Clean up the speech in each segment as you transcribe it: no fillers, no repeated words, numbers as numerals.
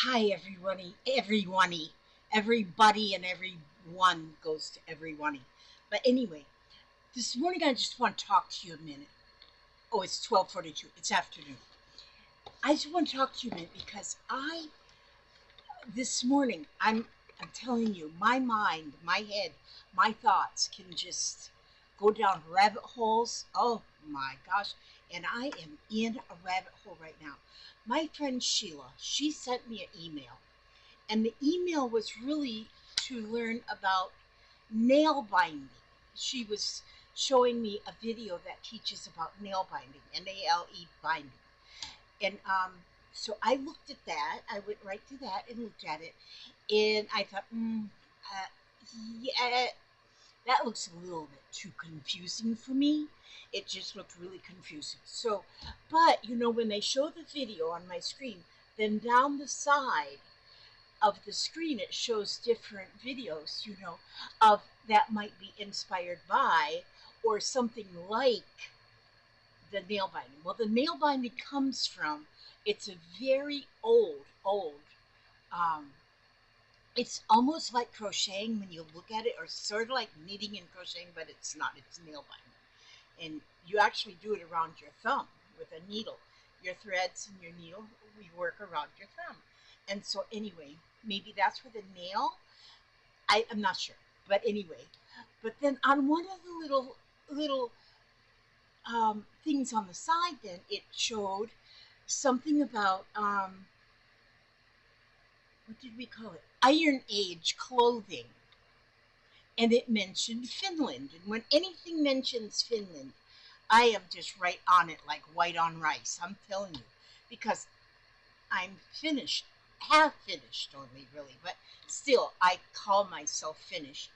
Hi, everybody, and everyone goes to everyone. But anyway, this morning I just want to talk to you a minute. Oh, it's 12:42. It's afternoon. I just want to talk to you a minute because I this morning I'm telling you, my mind, my head, my thoughts can just go down rabbit holes. Oh my gosh. And I am in a rabbit hole right now. My friend Sheila, she sent me an email. And the email was really to learn about nail binding. She was showing me a video that teaches about nail binding, NALE binding. And so I looked at that. I went right to that and looked at it. And I thought, yeah, that looks a little bit too confusing for me. It just looked really confusing. So, but when they show the video on my screen, then down the side of the screen it shows different videos of that might be inspired by or something like the nail binding. Well, the nail binding comes from, it's a very old um, it's almost like crocheting when you look at it, or sort of like knitting and crocheting, but it's not. It's nail binding, and you actually do it around your thumb with a needle. Your threads and your needle, we work around your thumb. And so anyway, maybe that's where the nail, I'm not sure. But anyway, but then on one of the little things on the side, then it showed something about what did we call it? Iron Age clothing. And it mentioned Finland. And when anything mentions Finland, I am just right on it like white on rice. I'm telling you. Because I'm finished, half finished only, really, but still, I call myself Finnish,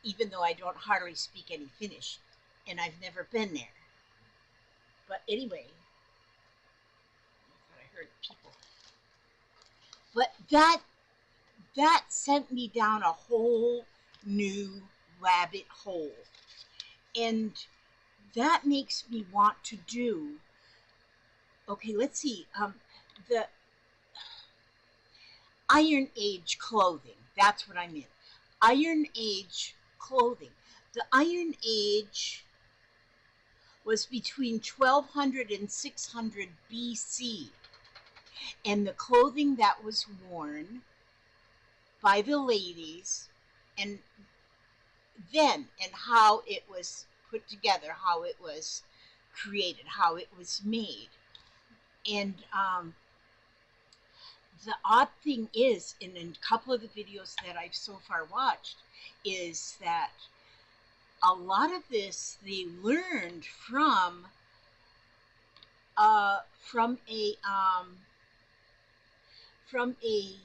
even though I don't hardly speak any Finnish, and I've never been there. But anyway, I thought I heard people. But that sent me down a whole new rabbit hole, and that makes me want to do. Okay, let's see. The Iron Age clothing. That's what I meant. Iron Age clothing. The Iron Age was between 1200 and 600 BC. And the clothing that was worn by the ladies, and then, and how it was put together, how it was created, how it was made. And the odd thing is, in a couple of the videos that I've so far watched, is that a lot of this they learned uh, from a um, from a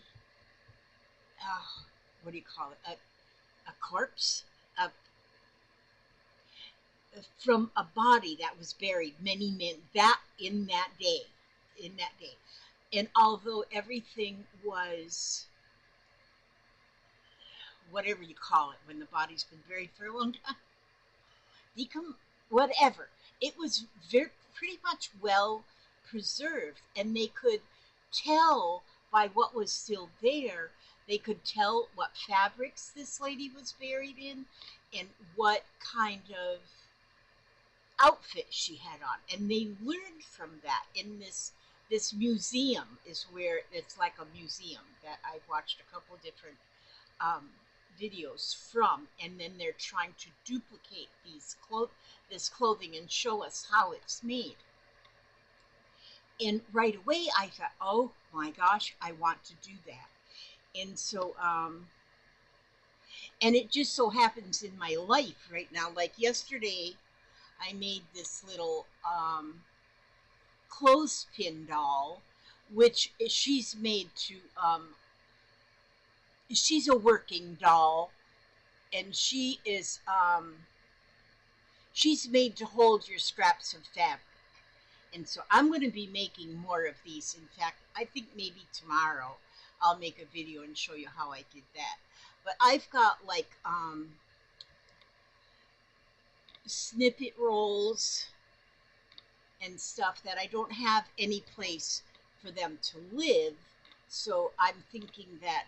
what do you call it, a corpse, a, from a body that was buried many men that in that day. And although everything was, whatever you call it, when the body's been buried for a long time, decom whatever, it was very pretty much well preserved, and they could tell by what was still there. They could tell what fabrics this lady was buried in and what kind of outfit she had on, and they learned from that in this museum. Is where it's like a museum that I watched a couple different um, videos from, and then they're trying to duplicate this clothing and show us how it's made. And right away I thought, oh my gosh, I want to do that. And so and it just so happens in my life right now, like yesterday I made this little clothespin doll, which she's made to she's a working doll, and she's made to hold your scraps of fabric. And so I'm going to be making more of these. In fact, I think maybe tomorrow I'll make a video and show you how I did that. But I've got like snippet rolls and stuff that I don't have any place for them to live. So I'm thinking that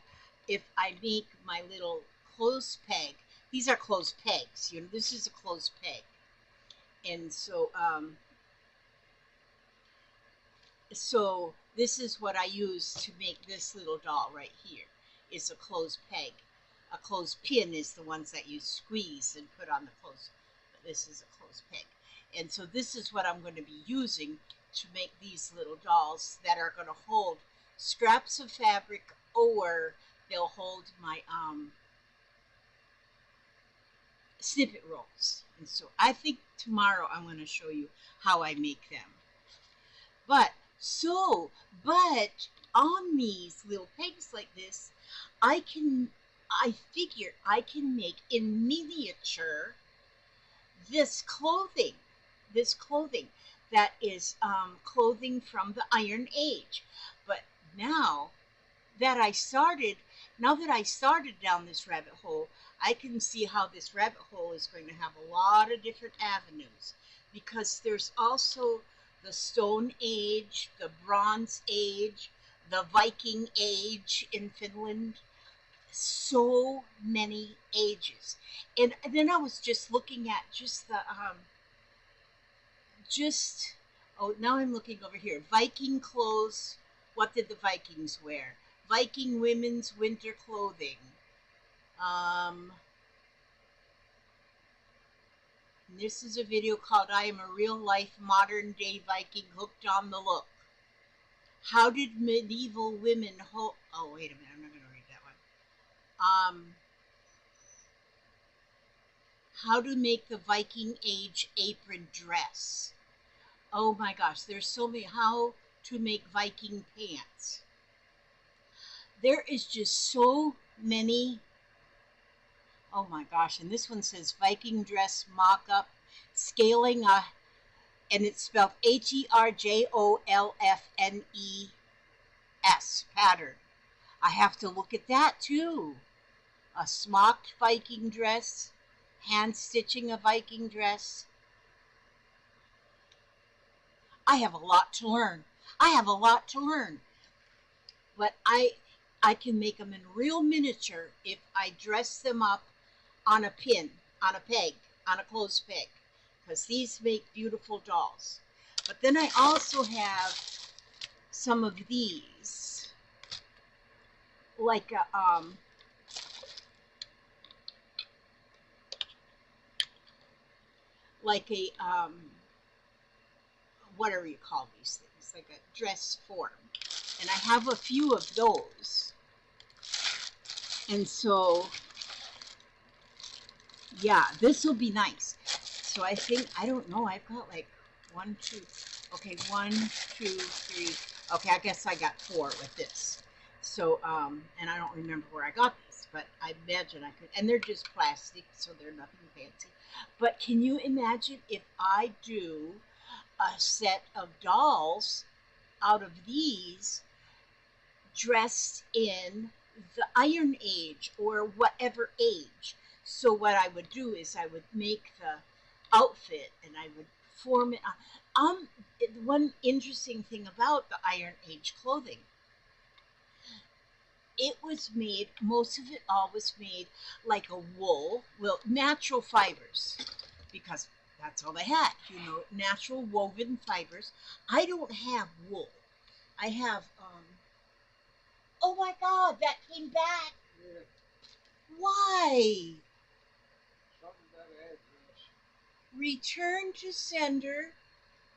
if I make my little clothes peg, these are clothes pegs, you know, this is a clothes peg. And so this is what I use to make this little doll right here, is a clothes peg. A clothes pin is the ones that you squeeze and put on the clothes, but this is a clothes peg. And so this is what I'm going to be using to make these little dolls that are going to hold scraps of fabric, or they'll hold my snippet rolls. And so I think tomorrow I'm going to show you how I make them. But but on these little pegs like this, I figure I can make in miniature this clothing, this clothing that is clothing from the Iron Age. But now that I started, now that I started down this rabbit hole, I can see how this rabbit hole is going to have a lot of different avenues, because there's also the Stone Age, the Bronze Age, the Viking Age in Finland. So many ages. And then I was just looking at just oh, now I'm looking over here. Viking clothes. What did the Vikings wear? Viking women's winter clothing. Um, this is a video called "I Am a Real Life Modern Day Viking Hooked on the Look." How did medieval women oh, wait a minute, I'm not going to read that one. How to make the Viking Age apron dress. Oh my gosh, there's so many. How to make Viking pants. There is just so many. Oh my gosh, and this one says Viking dress mock-up, scaling a, and it's spelled HERJOLFNES, pattern. I have to look at that too. A smocked Viking dress, hand stitching a Viking dress. I have a lot to learn. I have a lot to learn. But I can make them in real miniature if I dress them up on a pin, on a peg, on a clothes peg, because these make beautiful dolls. But then I also have some of these, like a whatever you call these things, like a dress form. And I have a few of those. And so, yeah, this will be nice. So I think, I don't know, I've got like 1, 2, okay, 1, 2, 3. Okay, I guess I got 4 with this. So, and I don't remember where I got these, but I imagine I could, and they're just plastic, so they're nothing fancy. But can you imagine if I do a set of dolls out of these dressed in the Iron Age or whatever age? So what I would do is I would make the outfit and I would form it. One interesting thing about the Iron Age clothing, it was made, most of it all was made like a wool, well, natural fibers, because that's all they had, you know, natural woven fibers. I don't have wool. I have, oh my God, that came back. Yeah. Why? Return to sender,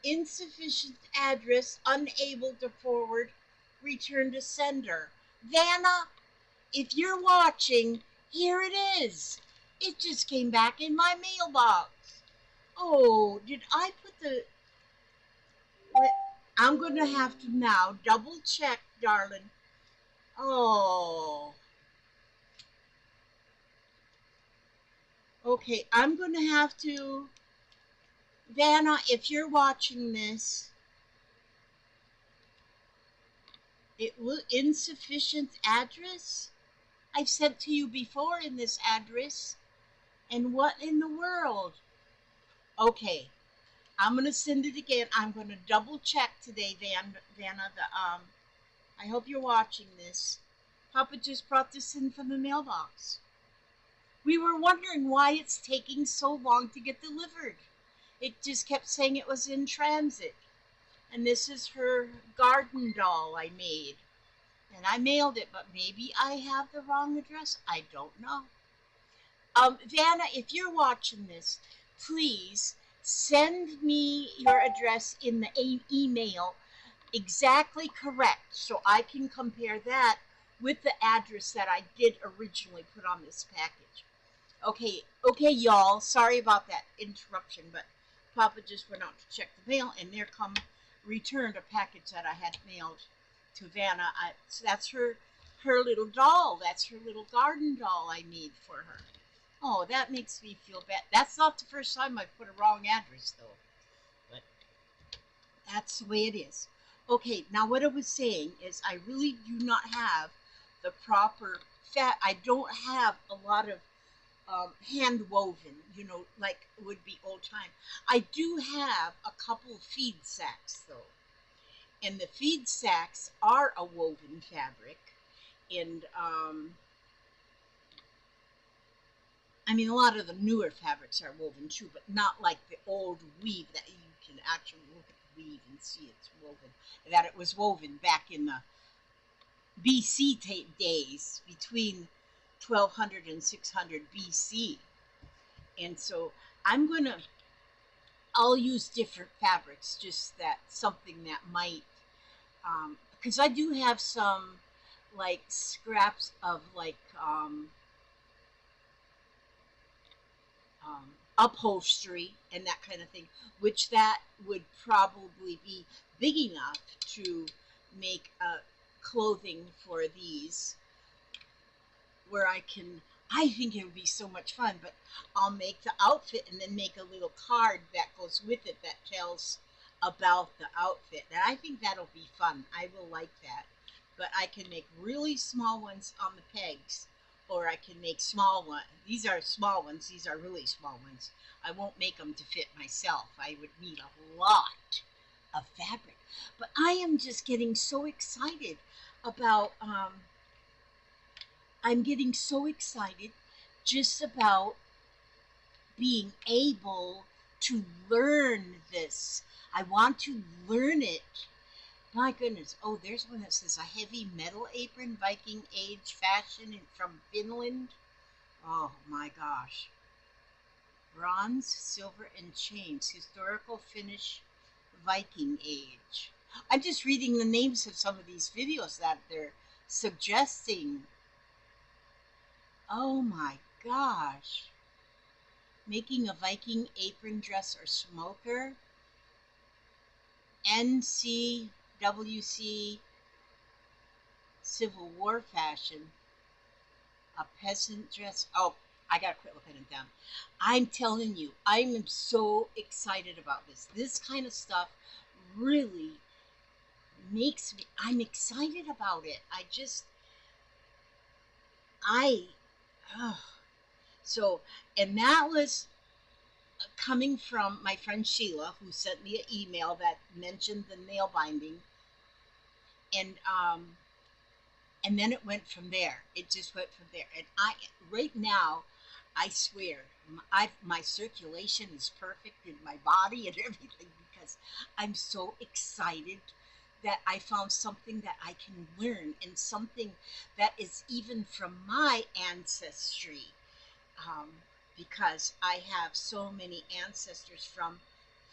insufficient address, unable to forward, return to sender. Vanna, if you're watching, here it is. It just came back in my mailbox. Oh, did I put the... I'm going to have to now double check, darling. Oh. Okay, I'm going to have to... Vanna, if you're watching this, insufficient address? I've sent to you before in this address. And what in the world? Okay, I'm going to send it again. I'm going to double check today, Vanna, I hope you're watching this. Papa just brought this in from the mailbox. We were wondering why it's taking so long to get delivered. It just kept saying it was in transit. And this is her garden doll I made. And I mailed it, but maybe I have the wrong address. I don't know. Vanna, if you're watching this, please send me your address in the email exactly correct so I can compare that with the address that I did originally put on this package. Okay, y'all. Sorry about that interruption, but Papa just went out to check the mail, and there come returned a package that I had mailed to Vanna. So that's her little doll. That's her little garden doll I made for her. Oh, that makes me feel bad. That's not the first time I've put a wrong address, though. But that's the way it is. Okay, now what I was saying is I really do not have the proper fat. I don't have a lot of hand woven, like it would be old time. I do have a couple of feed sacks, though. And the feed sacks are a woven fabric. And I mean, a lot of the newer fabrics are woven too, but not like the old weave that you can actually look at the weave and see it's woven. That it was woven back in the BC days between 1200 and 600 BC. And so I'm going to, I'll use different fabrics, just that something that might, because I do have some like scraps of like upholstery and that kind of thing, which that would probably be big enough to make clothing for these, where I think it would be so much fun, but I'll make the outfit and then make a little card that goes with it that tells about the outfit. And I think that'll be fun. I will like that. But I can make really small ones on the pegs, or I can make small ones. These are small ones. These are really small ones. I won't make them to fit myself. I would need a lot of fabric. But I am just getting so excited about I'm getting so excited just about being able to learn this. I want to learn it. My goodness. Oh, there's one that says a heavy metal apron, Viking age fashion from Finland. Oh my gosh. Bronze, silver, and chains. Historical Finnish Viking age. I'm just reading the names of some of these videos that they're suggesting. Oh my gosh. Making a Viking apron dress or smoker. NCWC Civil War fashion. A peasant dress. Oh, I gotta quit looking at them. I'm telling you, I'm so excited about this. This kind of stuff really makes me, I'm excited about it. I, oh. So, and that was coming from my friend Sheila, who sent me an email that mentioned the nail binding, and and then it went from there. It just went from there. And right now, I swear, my circulation is perfect in my body and everything because I'm so excited that I found something that I can learn and something that is even from my ancestry. Um, because I have so many ancestors from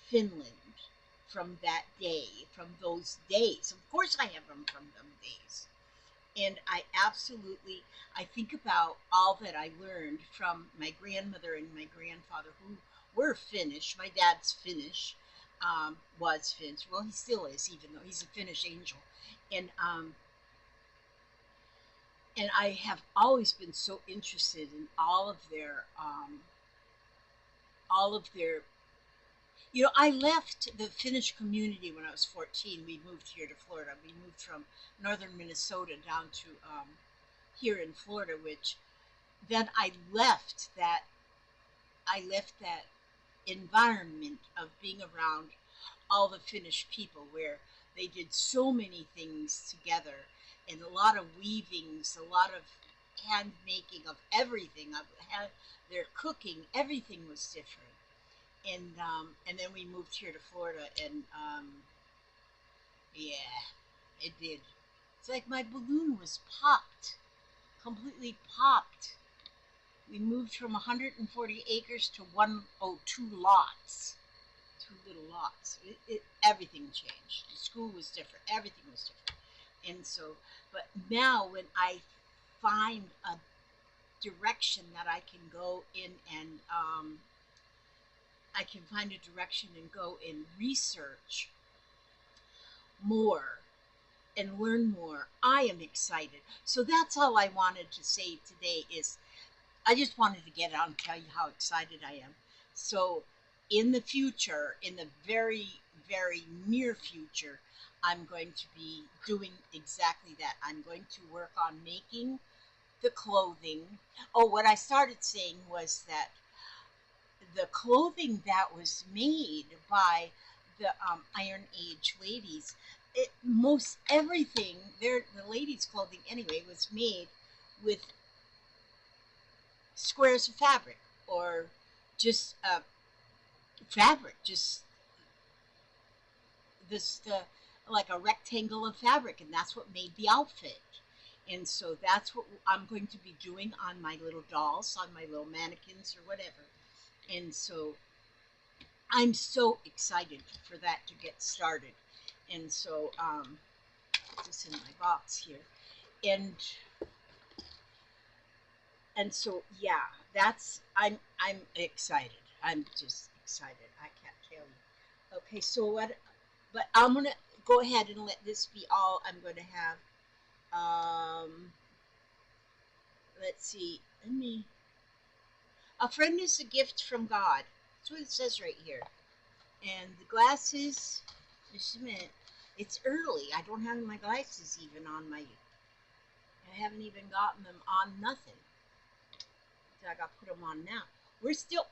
Finland, from that day, from those days. Of course, I have them from them days. And I think about all that I learned from my grandmother and my grandfather, who were Finnish. My dad's Finnish, was Finnish. Well, he still is, even though he's a Finnish angel. And I have always been so interested in all of their. I left the Finnish community when I was 14. We moved here to Florida. We moved from northern Minnesota down to here in Florida, which then I left that environment of being around all the Finnish people, where They did so many things together, and a lot of weavings, a lot of hand making of everything. Their cooking, everything was different. And then we moved here to Florida, and yeah, it did. It's like my balloon was popped, completely popped. We moved from 140 acres to 102 lots, two little lots. Everything changed. The school was different. Everything was different. And so, but now when I find a direction that I can go in, and I can find a direction and go and research more and learn more, I am excited. So that's all I wanted to say today is I just wanted to get out and tell you how excited I am. So in the future, in the very, very near future, I'm going to be doing exactly that. I'm going to work on making the clothing. Oh, what I started saying was that the clothing that was made by the Iron Age ladies, most everything, the ladies' clothing anyway, was made with squares of fabric, or just fabric, just this like a rectangle of fabric, and that's what made the outfit. And so that's what I'm going to be doing on my little dolls, on my little mannequins or whatever. And so I'm so excited for that to get started. And so put this in my box here. And so yeah, that's I'm excited. I'm just excited. I can't tell you. Okay, so what? But I'm gonna go ahead and let this be all I'm going to have. Let's see. Let me. A friend is a gift from God. That's what it says right here. And the glasses. Just a minute. It's early. I don't have my glasses even on my. I haven't even gotten them on nothing. I got to put them on now. We're still.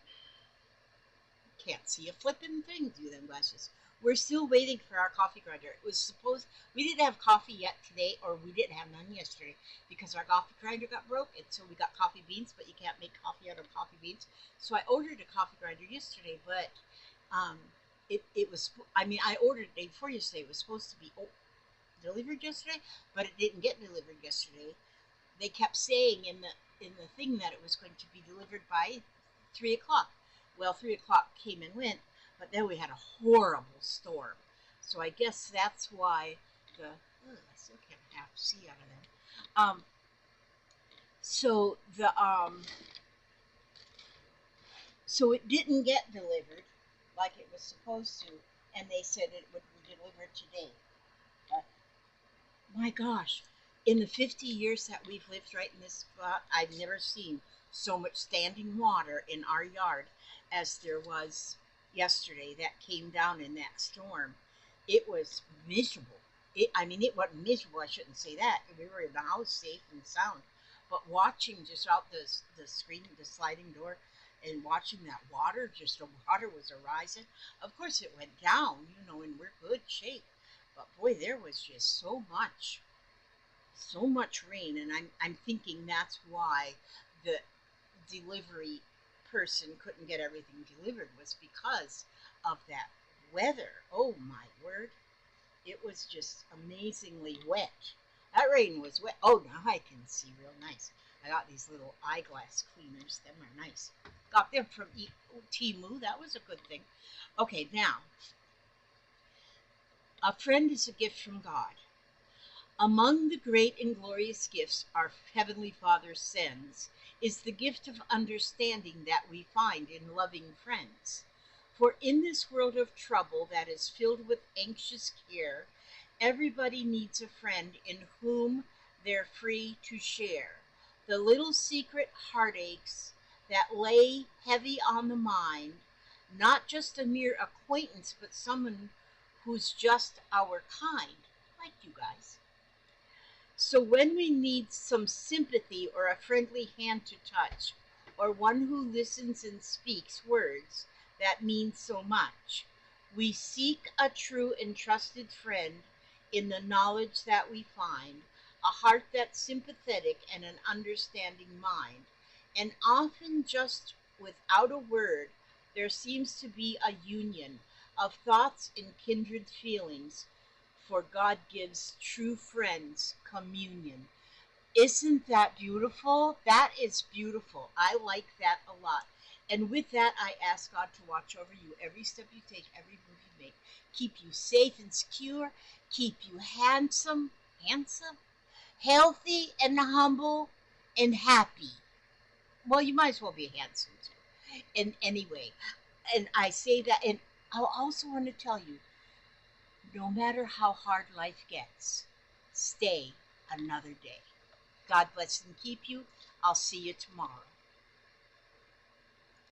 Can't see a flipping thing through them glasses. We're still waiting for our coffee grinder. It was supposed we didn't have coffee yet today, or we didn't have none yesterday because our coffee grinder got broke, and so we got coffee beans, but you can't make coffee out of coffee beans. So I ordered a coffee grinder yesterday, but it was. I mean, I ordered it the day before yesterday. It was supposed to be delivered yesterday, but it didn't get delivered yesterday. They kept saying in the thing that it was going to be delivered by 3 o'clock. Well, 3 o'clock came and went, but then we had a horrible storm. So I guess that's why I still can't half see out of them. So so it didn't get delivered like it was supposed to, and they said it would be delivered today. But my gosh, in the 50 years that we've lived right in this spot, I've never seen so much standing water in our yard as there was yesterday that came down in that storm. It was miserable. I mean, it wasn't miserable. I shouldn't say that. We were in the house safe and sound. But watching just out the screen, the sliding door, and watching that water, just the water was arising. Of course, it went down, and we're good shape. But boy, there was just so much rain, and I'm thinking that's why the delivery person couldn't get everything delivered, was because of that weather. Oh my word. It was just amazingly wet. That rain was wet. Oh, now I can see real nice. I got these little eyeglass cleaners. Them are nice. Got them from Temu. That was a good thing. Okay, now. A friend is a gift from God. Among the great and glorious gifts our Heavenly Father sends is the gift of understanding that we find in loving friends. For in this world of trouble that is filled with anxious care, everybody needs a friend in whom they're free to share the little secret heartaches that lay heavy on the mind, not just a mere acquaintance, but someone who's just our kind, like you guys. So when we need some sympathy or a friendly hand to touch, or one who listens and speaks words that mean so much, We seek a true and trusted friend in the knowledge that we find, a heart that's sympathetic and an understanding mind. And often, just without a word, there seems to be a union of thoughts and kindred feelings, for God gives true friends communion. Isn't that beautiful? That is beautiful. I like that a lot. And with that, I ask God to watch over you every step you take, every move you make, keep you safe and secure, keep you handsome, healthy and humble and happy. Well, you might as well be handsome too. And anyway, and I say that, and I also want to tell you, no matter how hard life gets, stay another day. God bless and keep you. I'll see you tomorrow.